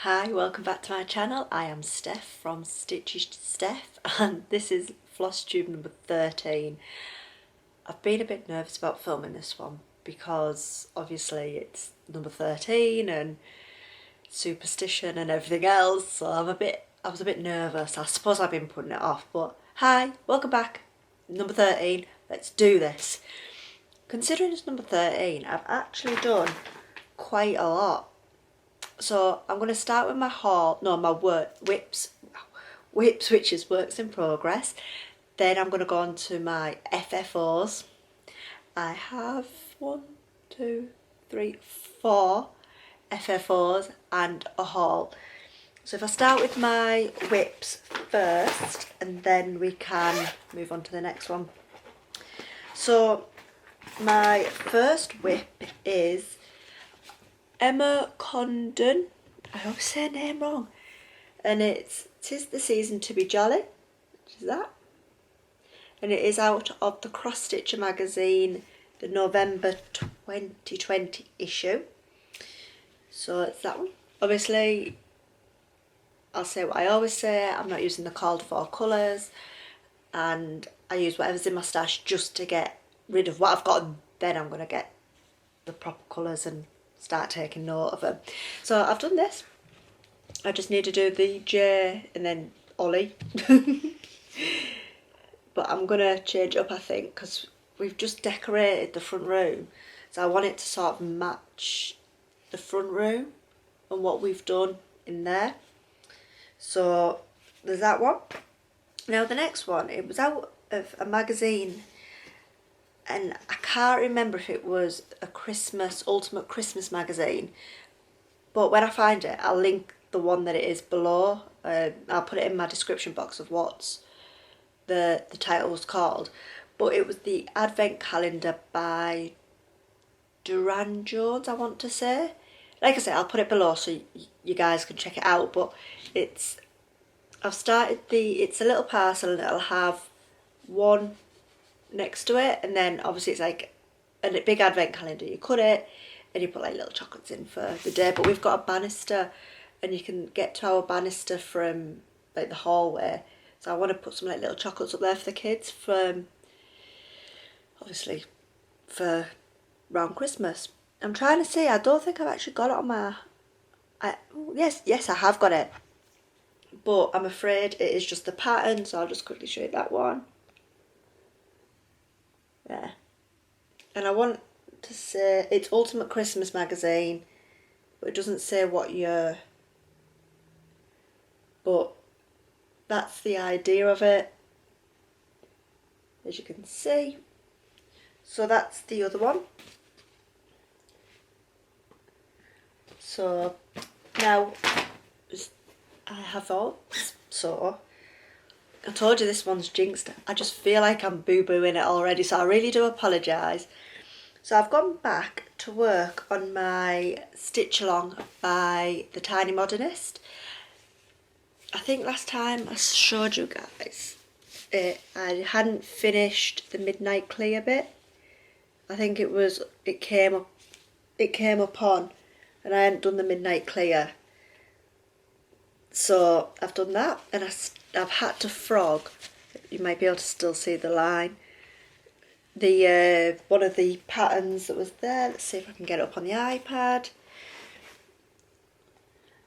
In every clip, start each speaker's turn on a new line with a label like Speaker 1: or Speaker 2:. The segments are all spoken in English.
Speaker 1: Hi, welcome back to my channel. I am Steph from Stitches to Steph and this is Flosstube number 13. I've been a bit nervous about filming this one because obviously it's number 13 and superstition and everything else, so I was a bit nervous. I suppose I've been putting it off, but hi, welcome back. Number 13, let's do this. Considering it's number 13, I've actually done quite a lot. So I'm going to start with my whips, which is works in progress. Then I'm going to go on to my FFOs. I have 4 FFOs and a haul. So if I start with my whips first, and then we can move on to the next one. So my first whip is Emma Condon, I always say her name wrong, and it's "'Tis the Season to be Jolly," which is that, and it is out of the Cross Stitcher magazine, the November 2020 issue. So it's that one. Obviously, I'll say what I always say, I'm not using the called for colours, and I use whatever's in my stash just to get rid of what I've got, and then I'm going to get the proper colours and start taking note of them. So I've done this. I just need to do the J and then Ollie. But I'm going to change it up, I think, because we've just decorated the front room. So I want it to sort of match the front room and what we've done in there. So there's that one. Now the next one, it was out of a magazine, and I can't remember if it was a Ultimate Christmas magazine, but when I find it, I'll link the one that it is below. I'll put it in my description box of what's the title was called. But it was the Advent Calendar by Durene Jones, I want to say. Like I said, I'll put it below so you guys can check it out. But I've started it's a little parcel, and it'll have one next to it, and then obviously it's like a big advent calendar. You cut it and you put like little chocolates in for the day, but we've got a banister and you can get to our banister from like the hallway, so I want to put some like little chocolates up there for the kids, from obviously for around Christmas. I'm trying to see, I don't think I've actually got it on my yes I have got it, but I'm afraid it is just the pattern, so I'll just quickly show you that one. Yeah, and I want to say it's Ultimate Christmas magazine, but it doesn't say what year, but that's the idea of it, as you can see. So that's the other one. So now I have all, so I told you this one's jinxed. I just feel like I'm boo-booing it already, so I really do apologise. So I've gone back to work on my stitch along by the Tiny Modernist. I think last time I showed you guys I hadn't finished the Midnight Clear bit. I think it came up on, and I hadn't done the Midnight Clear. So I've done that, and I've had to frog. You might be able to still see the line. The one of the patterns that was there. Let's see if I can get it up on the iPad.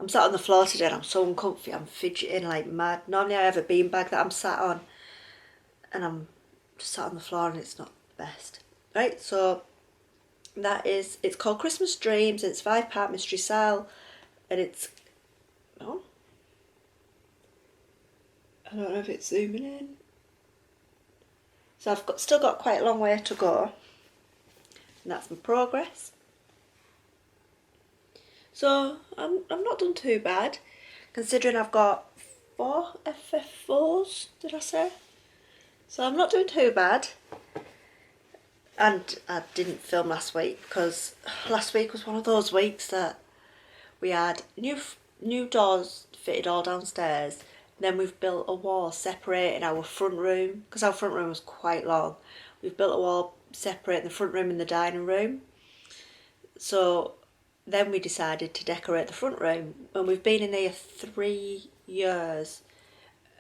Speaker 1: I'm sat on the floor today and I'm so uncomfy. I'm fidgeting like mad. Normally I have a beanbag that I'm sat on, and I'm just sat on the floor and it's not the best. Right, so it's called Christmas Dreams. It's 5-part mystery cell, and it's I don't know if it's zooming in. So I've still got quite a long way to go, and that's my progress. So I'm not done too bad, considering I've got 4 FFOs, did I say? So I'm not doing too bad. And I didn't film last week because last week was one of those weeks that we had new doors fitted all downstairs. Then we've built a wall separating our front room, because our front room was quite long. We've built a wall separating the front room and the dining room. So then we decided to decorate the front room, and we've been in here 3 years,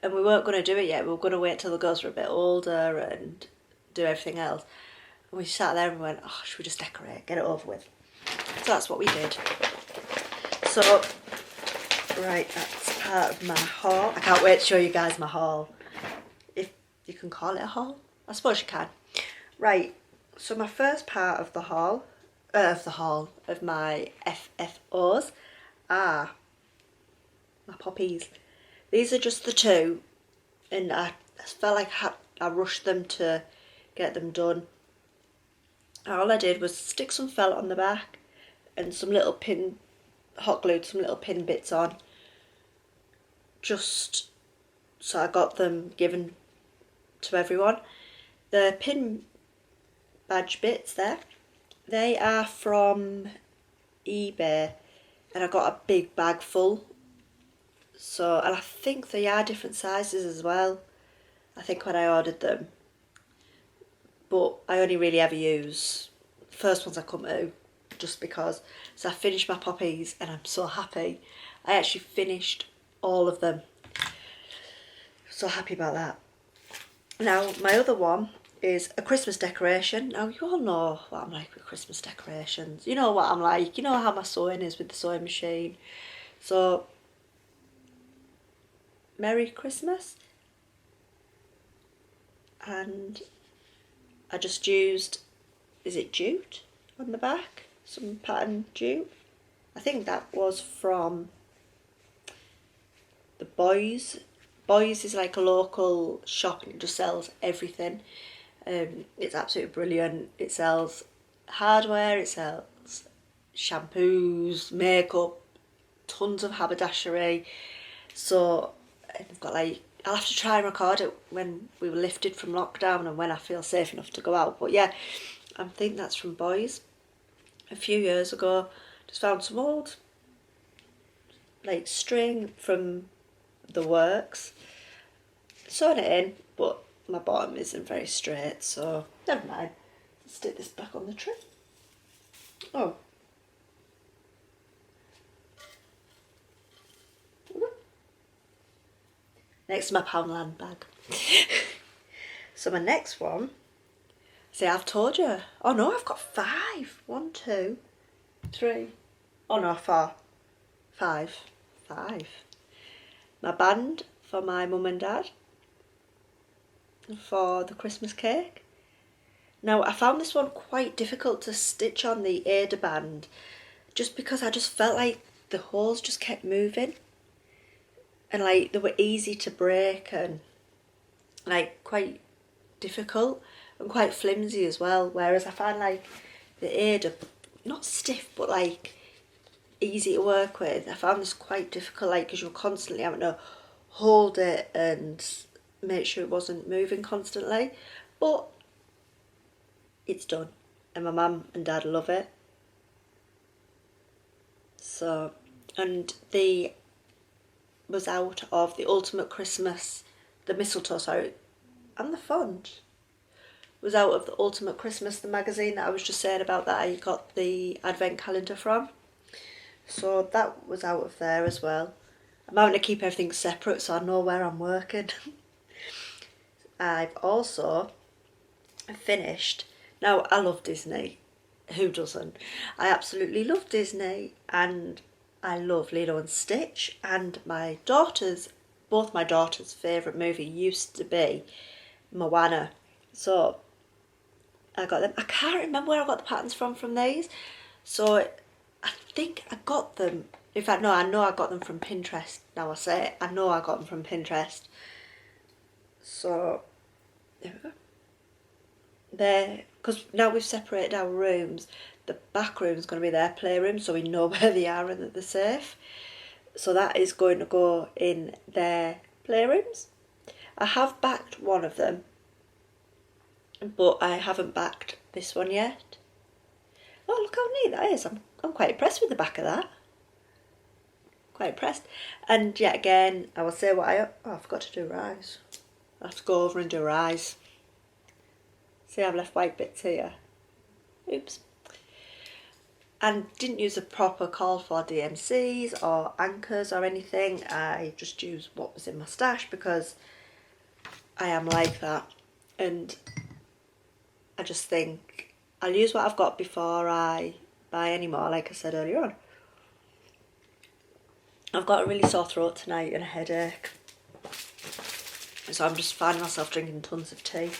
Speaker 1: and we weren't going to do it yet. We were going to wait till the girls were a bit older and do everything else. And we sat there and we went, oh, should we just decorate, get it over with? So that's what we did. So, right, that's part of my haul. I can't wait to show you guys my haul. If you can call it a haul, I suppose you can. Right, so my first part of the haul, of my FFOs are my poppies. These are just the 2, and I felt like I rushed them to get them done. All I did was stick some felt on the back and some little hot glued some little pin bits on, just so I got them given to everyone. The pin badge bits there, they are from eBay, and I got a big bag full. So, and I think they are different sizes as well, I think, when I ordered them. But I only really ever use the first ones I come to, just because. So I finished my poppies and I'm so happy. I actually finished all of them. So happy about that. Now, my other one is a Christmas decoration. Now, you all know what I'm like with Christmas decorations. You know what I'm like. You know how my sewing is with the sewing machine. So, Merry Christmas. And I just used, is it jute on the back? Some pattern jute. I think that was from the Boys. Boys is like a local shop and it just sells everything. It's absolutely brilliant. It sells hardware, it sells shampoos, makeup, tons of haberdashery. So I've got like, I'll have to try and record it when we were lifted from lockdown and when I feel safe enough to go out. But yeah, I think that's from Boys. A few years ago, just found some old like string from the works, sewn it in, but my bottom isn't very straight, so never mind. Let's stick this back on the tree. Oh. Next to my Poundland bag. So my next one, see, I've told you. Oh no, I've got 5. 1, 2, 3. Oh no, 4. 5. My band for my mum and dad. For the Christmas cake. Now, I found this one quite difficult to stitch on the Ada band, just because I just felt like the holes just kept moving. And like they were easy to break and like quite difficult and quite flimsy as well. Whereas I find like the Ada, not stiff but like easy to work with. I found this quite difficult, like, because you're constantly having to hold it and make sure it wasn't moving constantly. But it's done, and my mum and dad love it. So, and the was out of the Ultimate Christmas, the mistletoe, sorry, and the font was out of the Ultimate Christmas, the magazine that I was just saying about that I got the advent calendar from. So that was out of there as well. I'm having to keep everything separate so I know where I'm working. I've also finished, now I love Disney, who doesn't? I absolutely love Disney, and I love Lilo and Stitch, and both my daughter's favourite movie used to be Moana. So I got them. I can't remember where I got the patterns from these. So I think I got them, in fact no, I know I got them from Pintrest. Now I say it, I know I got them from Pinterest. So there we go. There, because now we've separated our rooms, the back room is going to be their playroom, so we know where they are and that they're safe. So that is going to go in their playrooms. I have backed one of them, but I haven't backed this one yet. Oh, look how neat that is. I'm quite impressed with the back of that. Quite impressed. And yet again, I will say what I forgot to do her eyes. I have to go over and do her eyes. See, I've left white bits here. Oops. and didn't use a proper called for DMCs or anchors or anything. I just used what was in my stash because I am like that, and I just think I'll use what I've got before I buy any more, like I said earlier on. I've got a really sore throat tonight and a headache, so I'm just finding myself drinking tons of tea.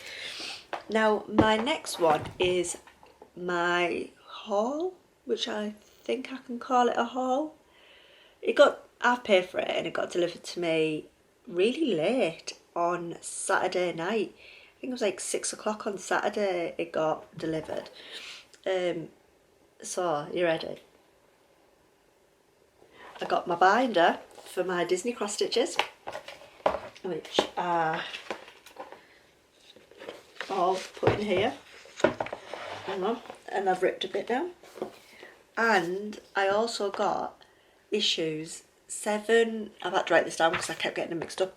Speaker 1: Now my next one is my haul, which I think I can call it a haul. I've paid for it and it got delivered to me really late on Saturday night. I think it was like 6 o'clock on Saturday it got delivered. So, you ready? I got my binder for my Disney cross stitches, which are all put in here. Hang on, and I've ripped a bit now. And I also got issues 7, I've had to write this down because I kept getting them mixed up.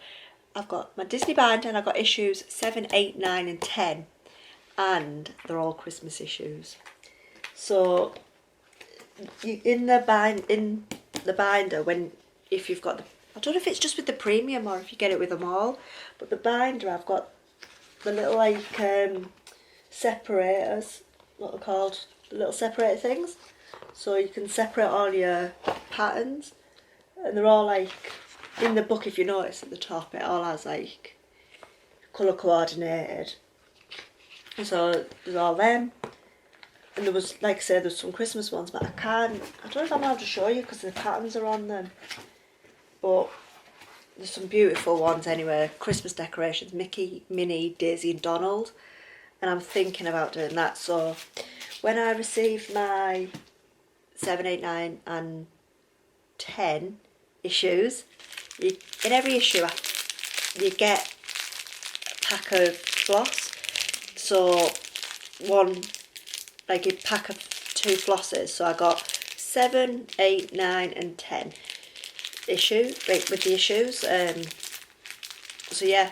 Speaker 1: I've got my Disney binder and I've got issues 7, 8, 9 and 10, and they're all Christmas issues. So in the binder, if you've got I don't know if it's just with the premium or if you get it with them all, but the binder, I've got the little like separators, what they're called, the little separator things, so you can separate all your patterns, and they're all like in the book. If you notice at the top, it all has like colour coordinated, so there's all them. And there was, like I said, there's some Christmas ones, but I don't know if I'm allowed to show you because the patterns are on them. But there's some beautiful ones anyway. Christmas decorations, Mickey, Minnie, Daisy and Donald. And I'm thinking about doing that. So when I receive my 7, 8, 9 and 10 issues, in every issue you get a pack of floss. So like a pack of 2 flosses, so I got 7, 8, 9 and 10 issues, like with the issues. So yeah,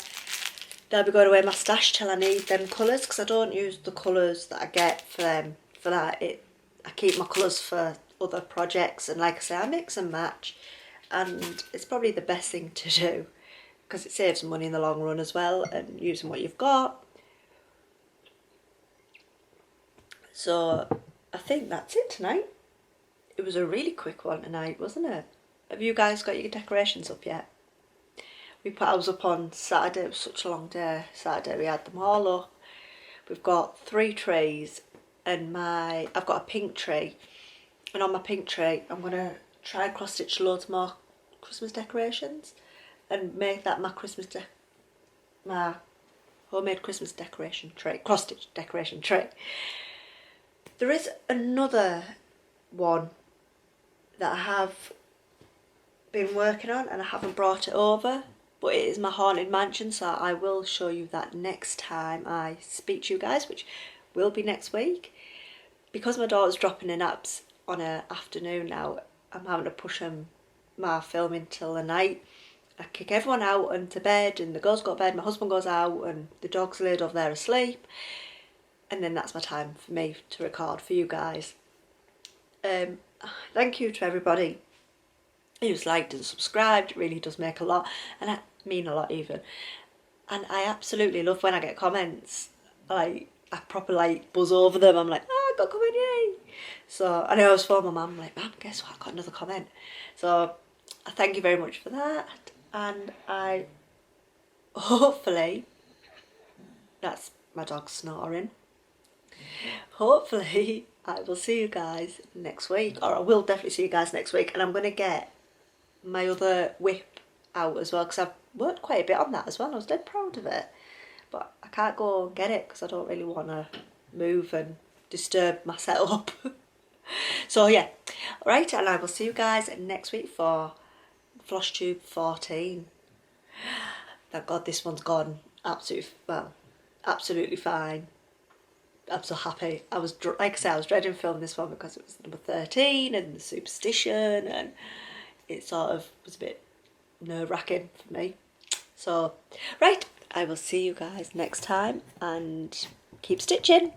Speaker 1: they'll be going away in my stash till I need them colours, because I don't use the colours that I get for them for that. I keep my colours for other projects, and like I say, I mix and match, and it's probably the best thing to do because it saves money in the long run as well, and using what you've got. So I think that's it tonight. It was a really quick one tonight, wasn't it? Have you guys got your decorations up yet? We put ours up on Saturday. It was such a long day. Saturday we had them all up. We've got 3 trees, and I've got a pink tree, and on my pink tree I'm gonna try and cross stitch loads more Christmas decorations and make that my homemade Christmas decoration tray, cross stitch decoration tray. There is another one that I have been working on and I haven't brought it over, but it is my haunted mansion, so I will show you that next time I speak to you guys, which will be next week. Because my daughter's dropping in naps on an afternoon now, I'm having to push my filming till the night. I kick everyone out and to bed, and the girls go to bed, my husband goes out, and the dog's laid over there asleep. And then that's my time for me to record for you guys. Thank you to everybody who's liked and subscribed. It really does make a lot, and I mean a lot even. And I absolutely love when I get comments. Like, I proper like buzz over them. I'm like, I got a comment, yay! So I always phone my mum, like, Mum, guess what? I got another comment. So I thank you very much for that, and I hopefully, that's my dog snoring. Hopefully I will see you guys next week, or I will definitely see you guys next week, and I'm going to get my other whip out as well, because I've worked quite a bit on that as well. I was dead proud of it, but I can't go and get it because I don't really want to move and disturb my setup. So yeah, right, and I will see you guys next week for Flosstube 14. Thank God this one's gone absolutely fine. I'm so happy. Like I said, I was dreading filming this one because it was number 13 and the superstition, and it sort of was a bit nerve-wracking for me. So, right, I will see you guys next time, and keep stitching.